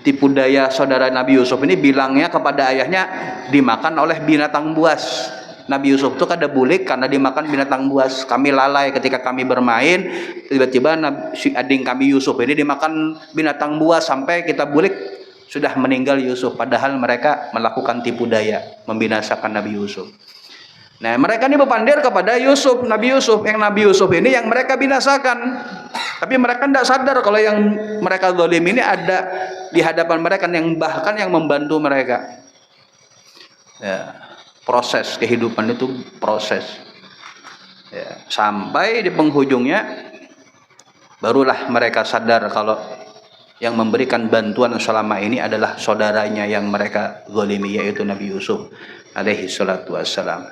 tipu daya saudara Nabi Yusuf ini bilangnya kepada ayahnya dimakan oleh binatang buas. Nabi Yusuf itu kada bulik karena dimakan binatang buas. Kami lalai ketika kami bermain, tiba-tiba si ading kami Yusuf ini dimakan binatang buas sampai kita bulik sudah meninggal Yusuf. Padahal mereka melakukan tipu daya, membinasakan Nabi Yusuf. Nah, mereka ini berpandir kepada Yusuf, Nabi Yusuf. Yang Nabi Yusuf ini yang mereka binasakan. Tapi mereka tidak sadar kalau yang mereka zalim ini ada di hadapan mereka, yang bahkan yang membantu mereka. Ya, proses kehidupan itu proses. Ya, sampai di penghujungnya barulah mereka sadar kalau yang memberikan bantuan selama ini adalah saudaranya yang mereka zalimi, yaitu Nabi Yusuf alaihi salatu wassalam.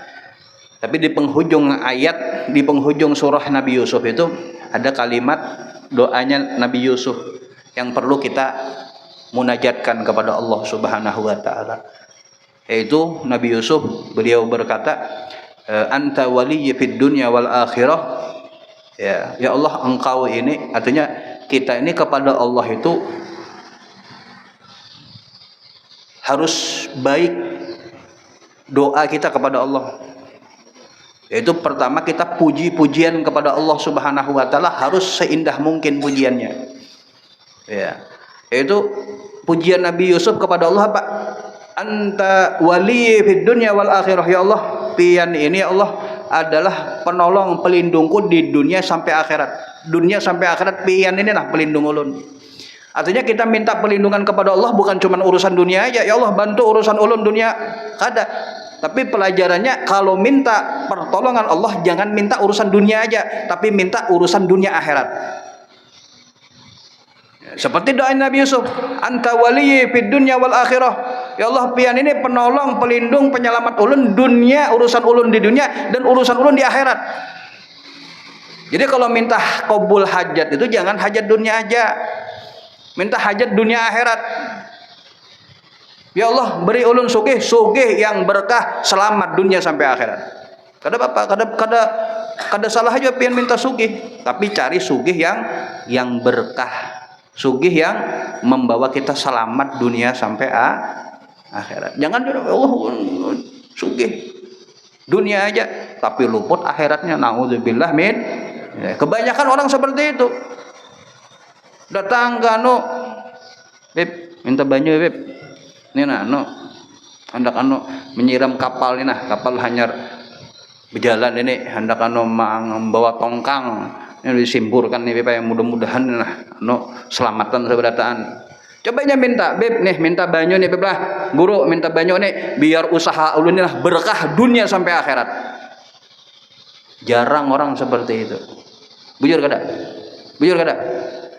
Tapi di penghujung ayat, di penghujung surah Nabi Yusuf itu ada kalimat doanya Nabi Yusuf yang perlu kita munajatkan kepada Allah Subhanahu wa taala. Yaitu Nabi Yusuf, beliau berkata, anta waliyyi fid dunya wal akhirah. Ya Allah, engkau ini, artinya kita ini kepada Allah itu harus baik doa kita kepada Allah. Yaitu pertama kita puji-pujian kepada Allah Subhanahu wa taala harus seindah mungkin pujiannya. Ya. Yaitu pujian Nabi Yusuf kepada Allah apa? Anta wali fid dunya wal akhirah. Ya Allah, pian ini ya Allah adalah penolong pelindungku di dunia sampai akhirat. Dunia sampai akhirat pian inilah pelindung ulun. Artinya kita minta perlindungan kepada Allah bukan cuma urusan dunia aja. Ya Allah, bantu urusan ulun dunia. Kada. Tapi pelajarannya kalau minta pertolongan Allah jangan minta urusan dunia aja, tapi minta urusan dunia akhirat. Seperti doa Nabi Yusuf, anta waliyyi fid dunya wal akhirah. Ya Allah, pian ini penolong, pelindung, penyelamat ulun dunia, urusan ulun di dunia dan urusan ulun di akhirat. Jadi kalau minta qabul hajat itu jangan hajat dunia aja. Minta hajat dunia akhirat. Ya Allah, beri ulun sugih yang berkah, selamat dunia sampai akhirat. Kada apa, kada salah aja pian minta sugih, tapi cari sugih yang berkah. Sugih yang membawa kita selamat dunia sampai akhirat. Jangan Allah sugih dunia aja tapi luput akhiratnya. Nauzubillah min. Kebanyakan orang seperti itu. Datang ke Beb, minta banyu Beb. Ini hendak menyiram kapal ini kapal hanyar berjalan ini hendak membawa tongkang ini disimburkan nih Beb, yang mudah-mudahan selamatan seberataan. Cobanya minta Beb nih, minta banyu nih Beb lah, guru minta banyu nih biar usaha ulun ini lah berkah dunia sampai akhirat. Jarang orang seperti itu. Bujur kada?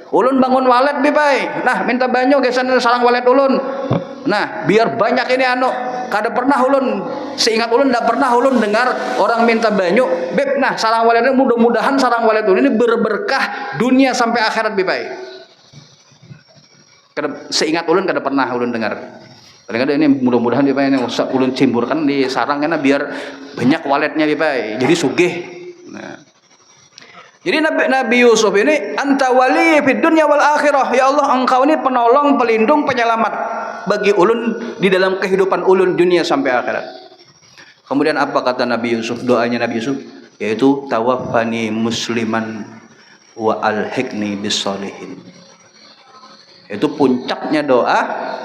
Ulun bangun walet Beb, nah minta banyu gesan sarang walet ulun. Nah, biar banyak ini kada pernah ulun, seingat ulun tidak pernah ulun dengar orang minta banyu, Beb, nah sarang walet ini mudah-mudahan sarang walet ulun ini berberkah dunia sampai akhirat Beb. Seingat ulun kada pernah ulun dengar. Kadang-kadang ini mudah-mudahan Beb ini usah ulun cimburkan di sarang karena biar banyak waletnya Beb. Jadi sugih. Nah. Jadi Nabi Yusuf ini anta wali fid dunya wal akhirah. Ya Allah, engkau ini penolong, pelindung, penyelamat bagi ulun di dalam kehidupan ulun dunia sampai akhirat. Kemudian apa kata Nabi Yusuf? Doanya Nabi Yusuf yaitu tawaffani musliman wa alhiqni bis-sholihin. Itu puncaknya doa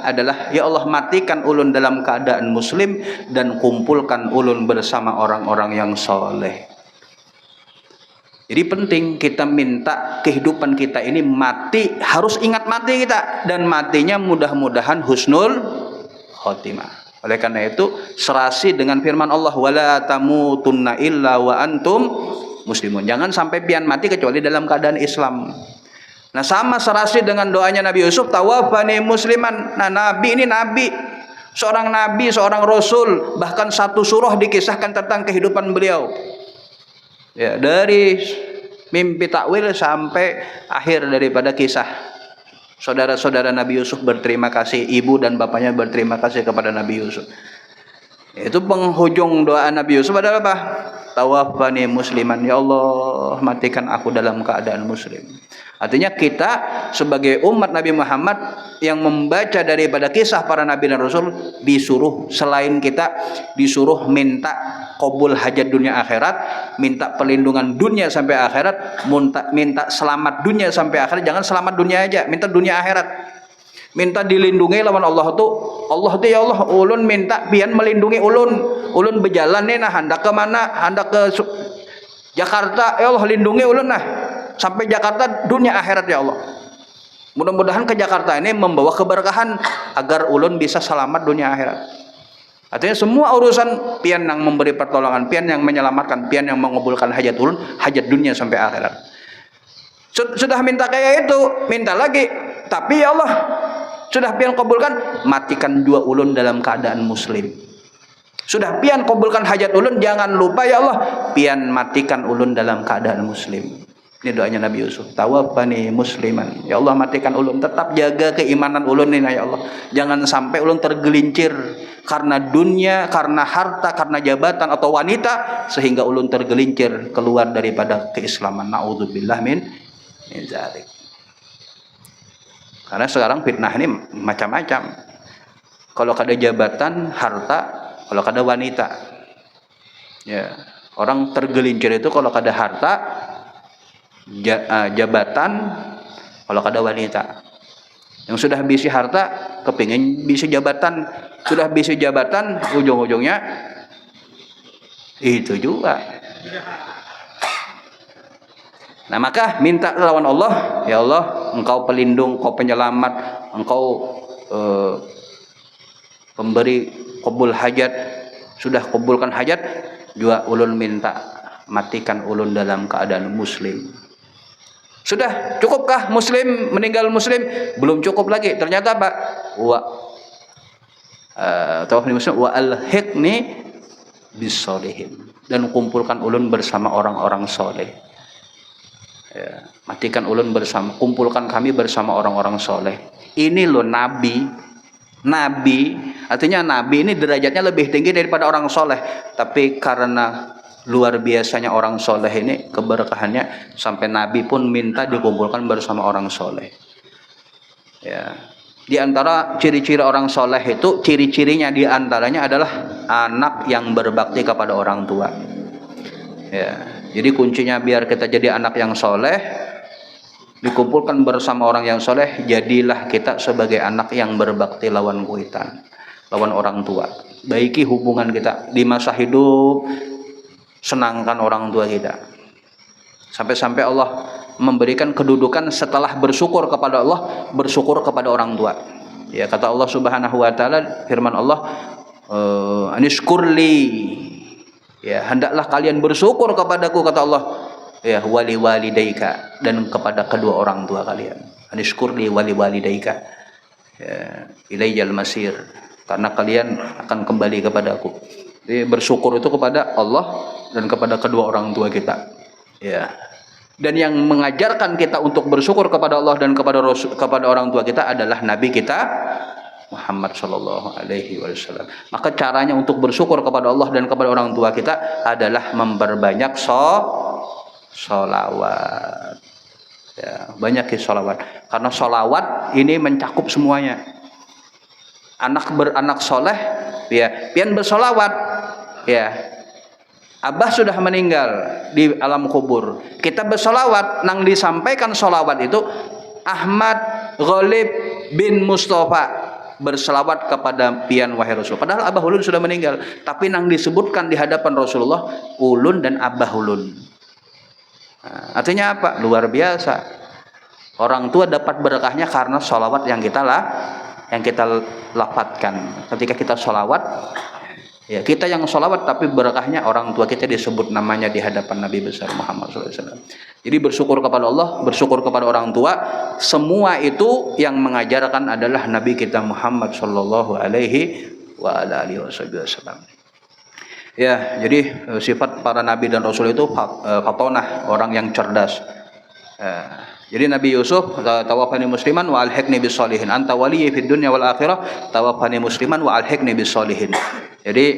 adalah ya Allah, matikan ulun dalam keadaan muslim dan kumpulkan ulun bersama orang-orang yang soleh. Jadi penting kita minta kehidupan kita ini mati, harus ingat mati kita, dan matinya mudah-mudahan husnul khotimah. Oleh karena itu serasi dengan firman Allah, wala tamutunna illa wa antum muslimun. Jangan sampai pian mati kecuali dalam keadaan Islam. Nah, sama serasi dengan doanya Nabi Yusuf, tawaffani musliman. Nah, Nabi ini nabi, seorang nabi, seorang rasul, bahkan satu surah dikisahkan tentang kehidupan beliau. Ya, dari mimpi takwil sampai akhir daripada kisah. Saudara-saudara Nabi Yusuf berterima kasih, ibu dan bapaknya berterima kasih kepada Nabi Yusuf. Itu penghujung doa Nabi Yusuf adalah apa? Tawaffani musliman, ya Allah matikan aku dalam keadaan muslim. Artinya kita sebagai umat Nabi Muhammad yang membaca daripada kisah para nabi dan rasul disuruh, selain kita disuruh minta qabul hajat dunia akhirat, minta perlindungan dunia sampai akhirat, minta selamat dunia sampai akhirat. Jangan selamat dunia aja, minta dunia akhirat. Minta dilindungi lawan Allah tuh ya Allah, ulun minta pian melindungi ulun berjalan nih, nah hendak ke mana, hendak ke Jakarta, ya Allah lindungi ulun nah sampai Jakarta dunia akhirat ya Allah. Mudah-mudahan ke Jakarta ini membawa keberkahan agar ulun bisa selamat dunia akhirat. Artinya semua urusan pian yang memberi pertolongan, pian yang menyelamatkan, pian yang mengabulkan hajat ulun, hajat dunia sampai akhirat. Sudah minta kayak itu, minta lagi, tapi ya Allah sudah pian kabulkan, matikan dua ulun dalam keadaan muslim. Sudah pian kabulkan hajat ulun, jangan lupa ya Allah pian matikan ulun dalam keadaan muslim. Ini doanya Nabi Yusuf, tawaffani musliman, ya Allah matikan ulun, tetap jaga keimanan ulun ini ya Allah. Jangan sampai ulun tergelincir karena dunia, karena harta, karena jabatan atau wanita sehingga ulun tergelincir keluar daripada keislaman. Naudzubillah min zalik. Karena sekarang fitnah ini macam-macam. Kalau kada jabatan, harta, kalau kada wanita. Ya, orang tergelincir itu kalau kada harta, jabatan, kalau kada wanita. Yang sudah bisi harta, kepingin bisi jabatan, sudah bisi jabatan, ujung-ujungnya itu juga. Nah, maka minta lawan Allah, ya Allah, Engkau pelindung, Engkau penyelamat, Engkau pemberi qabul hajat. Sudah kabulkan hajat, juga ulun minta matikan ulun dalam keadaan muslim. Sudah cukupkah muslim, meninggal muslim? Belum cukup lagi. Ternyata apa? Tawaffani muslim wa alhiqni bis-sholihin, dan kumpulkan ulun bersama orang-orang soleh. Ya, matikan ulun bersama, kumpulkan kami bersama orang-orang soleh. Ini loh nabi, artinya nabi ini derajatnya lebih tinggi daripada orang soleh. Tapi karena luar biasanya orang soleh ini, keberkahannya sampai nabi pun minta dikumpulkan bersama orang soleh. Ya, di antara ciri-ciri orang soleh itu, ciri-cirinya di antaranya adalah anak yang berbakti kepada orang tua. Ya. Jadi kuncinya biar kita jadi anak yang soleh, dikumpulkan bersama orang yang soleh, jadilah kita sebagai anak yang berbakti lawan kuitan, lawan orang tua. Baiki hubungan kita di masa hidup, senangkan orang tua kita. Sampai-sampai Allah memberikan kedudukan setelah bersyukur kepada Allah, bersyukur kepada orang tua. Ya, kata Allah Subhanahu wa taala, firman Allah, anishkurli, ya, hendaklah kalian bersyukur kepadaku, kata Allah, ya, wali walidaika, dan kepada kedua orang tua kalian. Anishkurli wali walidaika, ya, ilayyal masir, karena kalian akan kembali kepadaku. Jadi bersyukur itu kepada Allah dan kepada kedua orang tua kita. Ya. Dan yang mengajarkan kita untuk bersyukur kepada Allah dan kepada orang tua kita adalah Nabi kita Muhammad Shallallahu Alaihi Wasallam. Maka caranya untuk bersyukur kepada Allah dan kepada orang tua kita adalah memperbanyak sholawat. Ya, banyak sholawat. Karena sholawat ini mencakup semuanya. Anak beranak soleh, ya, pian bersolawat, ya. Abah sudah meninggal di alam kubur. Kita bersolawat, nang disampaikan solawat itu Ahmad Ghalib bin Mustafa berselawat kepada pian wahai Rasul. Padahal Abah ulun sudah meninggal, tapi nang disebutkan di hadapan Rasulullah ulun dan Abah ulun. Nah, artinya apa? Luar biasa. Orang tua dapat berkahnya karena solawat yang kita lafadzkan. Ketika kita solawat, Ya, kita yang sholawat tapi berkahnya orang tua kita disebut namanya di hadapan Nabi besar Muhammad SAW. Jadi bersyukur kepada Allah, bersyukur kepada orang tua, semua itu yang mengajarkan adalah Nabi kita Muhammad Sallallahu Alaihi Wasallam. Ya, jadi sifat para nabi dan rasul itu fatonah, orang yang cerdas. Jadi Nabi Yusuf, tawaffani musliman wa alhiqni bis solihin, anta waliyyi fid dunya wal akhirah tawaffani musliman wa alhiqni bis solihin. Jadi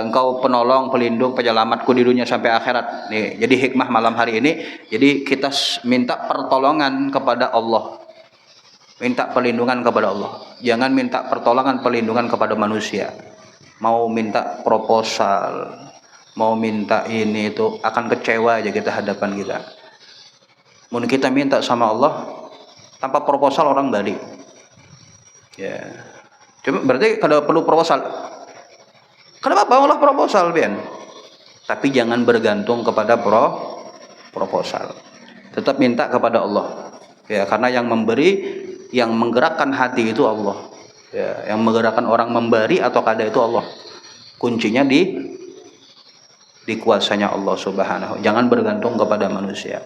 engkau penolong, pelindung, penyelamatku di dunia sampai akhirat. Nih, jadi hikmah malam hari ini, jadi kita minta pertolongan kepada Allah. Minta perlindungan kepada Allah. Jangan minta pertolongan, perlindungan kepada manusia. Mau minta proposal, mau minta ini itu, akan kecewa aja kita hadapan kita. Mun kita minta sama Allah tanpa proposal orang balik. Ya. Cuma berarti kalau perlu proposal. Kenapa Allah proposal, Bian? Tapi jangan bergantung kepada proposal. Tetap minta kepada Allah. Ya, karena yang memberi, yang menggerakkan hati itu Allah. Ya, yang menggerakkan orang memberi atau kada itu Allah. Kuncinya di kuasanya Allah Subhanahu. Jangan bergantung kepada manusia.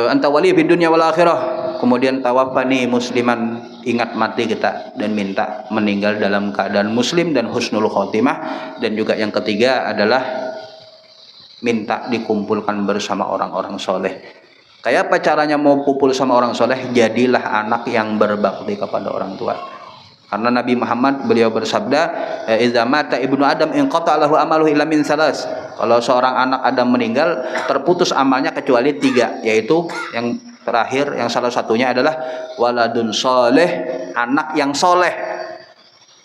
Anta wali fid dunya wal akhirah. Kemudian tawaffani musliman, ingat mati kita dan minta meninggal dalam keadaan muslim dan husnul khotimah. Dan juga yang ketiga adalah minta dikumpulkan bersama orang-orang soleh. Kayak apa caranya mau kumpul sama orang soleh? Jadilah anak yang berbakti kepada orang tua. Karena Nabi Muhammad beliau bersabda, "Idza mata ibnu Adam inqata lahu amaluhu illa min salas." Kalau seorang anak Adam meninggal, terputus amalnya kecuali 3, yaitu yang terakhir, yang salah satunya adalah waladun soleh, anak yang soleh.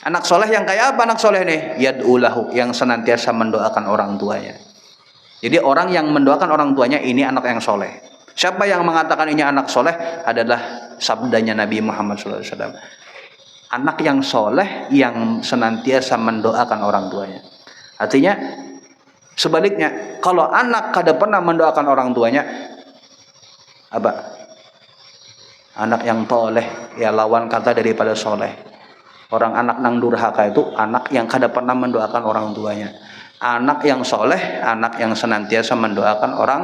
Anak soleh yang kayak apa anak soleh nih? Yad'ulahu, yang senantiasa mendoakan orang tuanya. Jadi orang yang mendoakan orang tuanya ini anak yang soleh. Siapa yang mengatakan ini anak soleh? Adalah sabdanya Nabi Muhammad SAW. Anak yang soleh yang senantiasa mendoakan orang tuanya. Artinya sebaliknya, kalau anak kada pernah mendoakan orang tuanya, apa? Anak yang toleh, ya lawan kata daripada soleh. Orang anak nang durhaka itu anak yang kada pernah mendoakan orang tuanya. Anak yang soleh, anak yang senantiasa mendoakan orang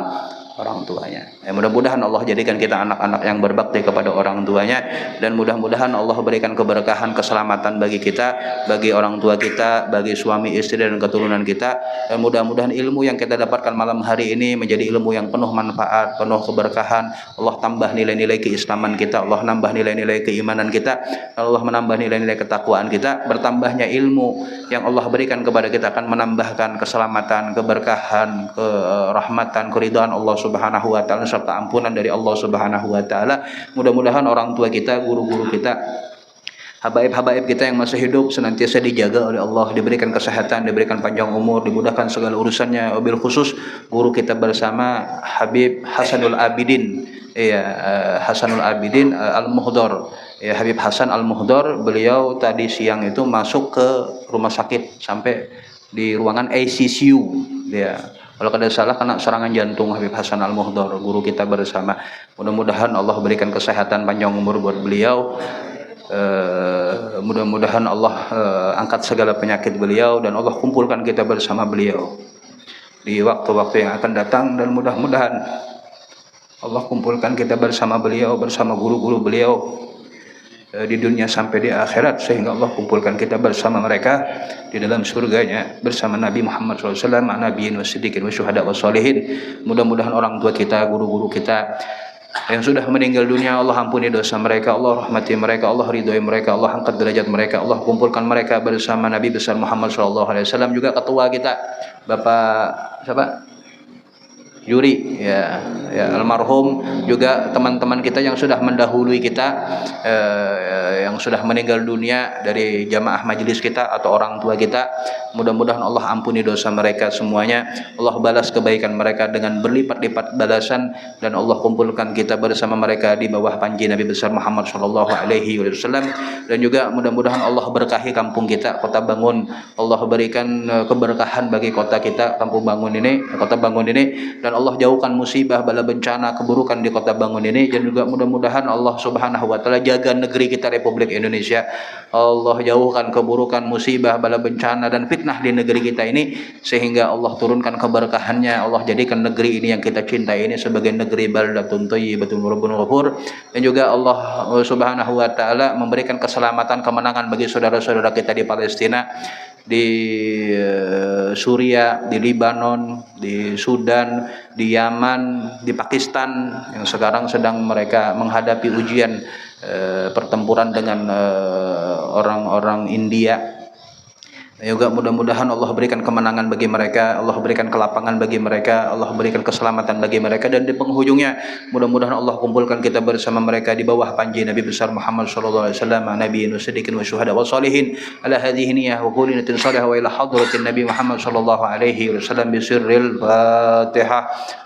tuanya. Ya, mudah-mudahan Allah jadikan kita anak-anak yang berbakti kepada orang tuanya, dan mudah-mudahan Allah berikan keberkahan, keselamatan bagi kita, bagi orang tua kita, bagi suami, istri dan keturunan kita. Dan mudah-mudahan ilmu yang kita dapatkan malam hari ini menjadi ilmu yang penuh manfaat, penuh keberkahan. Allah tambah nilai-nilai keislaman kita, Allah nambah nilai-nilai keimanan kita, Allah menambah nilai-nilai ketakwaan kita. Bertambahnya ilmu yang Allah berikan kepada kita akan menambahkan keselamatan, keberkahan, kerahmatan, keridhaan Allah Subhanahu wa taala serta ampunan dari Allah Subhanahu wa taala. Mudah-mudahan orang tua kita, guru-guru kita, habaib-habaib kita yang masih hidup senantiasa dijaga oleh Allah, diberikan kesehatan, diberikan panjang umur, dimudahkan segala urusannya. Wabil khusus guru kita bersama Habib Hasanul Abidin, Hasanul Abidin Al-Muhdar. Ya, Habib Hasan Al-Muhdar, beliau tadi siang itu masuk ke rumah sakit sampai di ruangan ICU. Ya, kalau kada salah kena serangan jantung Habib Hasan Al-Muhdar, guru kita bersama. Mudah-mudahan Allah berikan kesehatan panjang umur buat beliau. Mudah-mudahan Allah angkat segala penyakit beliau, dan Allah kumpulkan kita bersama beliau di waktu-waktu yang akan datang. Dan mudah-mudahan Allah kumpulkan kita bersama beliau, bersama guru-guru beliau di dunia sampai di akhirat, sehingga Allah kumpulkan kita bersama mereka di dalam surganya bersama Nabi Muhammad SAW, nabiyyin wasiddiqin wasyuhada wassalihin. Mudah-mudahan orang tua kita, guru-guru kita yang sudah meninggal dunia, Allah ampuni dosa mereka, Allah rahmati mereka, Allah ridhoi mereka, Allah angkat derajat mereka, Allah kumpulkan mereka bersama Nabi besar Muhammad SAW. Juga ketua kita Bapak siapa? Yuri, ya almarhum, juga teman-teman kita yang sudah mendahului kita, yang sudah meninggal dunia dari jamaah majelis kita atau orang tua kita. Mudah-mudahan Allah ampuni dosa mereka semuanya, Allah balas kebaikan mereka dengan berlipat-lipat balasan, dan Allah kumpulkan kita bersama mereka di bawah panji Nabi besar Muhammad SAW. Dan juga mudah-mudahan Allah berkahi kampung kita, Kota Bangun. Allah berikan keberkahan bagi kota kita, Kampung Bangun ini, Kota Bangun ini, dan Allah jauhkan musibah, bala bencana, keburukan di Kota Bangun ini, dan juga mudah-mudahan Allah Subhanahu wa taala jaga negeri kita Republik Indonesia. Allah jauhkan keburukan, musibah, bala bencana dan fitnah di negeri kita ini, sehingga Allah turunkan keberkahannya. Allah jadikan negeri ini yang kita cintai ini sebagai negeri baldatun thayyibatun rabbun ghafur, dan juga Allah Subhanahu wa taala memberikan keselamatan, kemenangan bagi saudara-saudara kita di Palestina, di Suriah, di Lebanon, di Sudan, di Yaman, di Pakistan yang sekarang sedang mereka menghadapi ujian pertempuran dengan orang-orang India. Juga mudah-mudahan Allah berikan kemenangan bagi mereka, Allah berikan kelapangan bagi mereka, Allah berikan keselamatan bagi mereka, dan di penghujungnya mudah-mudahan Allah kumpulkan kita bersama mereka di bawah panji Nabi besar Muhammad sallallahu alaihi wasallam, nabiyyin siddiqin wa syuhada wa salihin, ala hadhihi niyyah wa qulinatin salihah wa ila hadratin Nabi Muhammad sallallahu alaihi wasallam bi sirril Fatihah.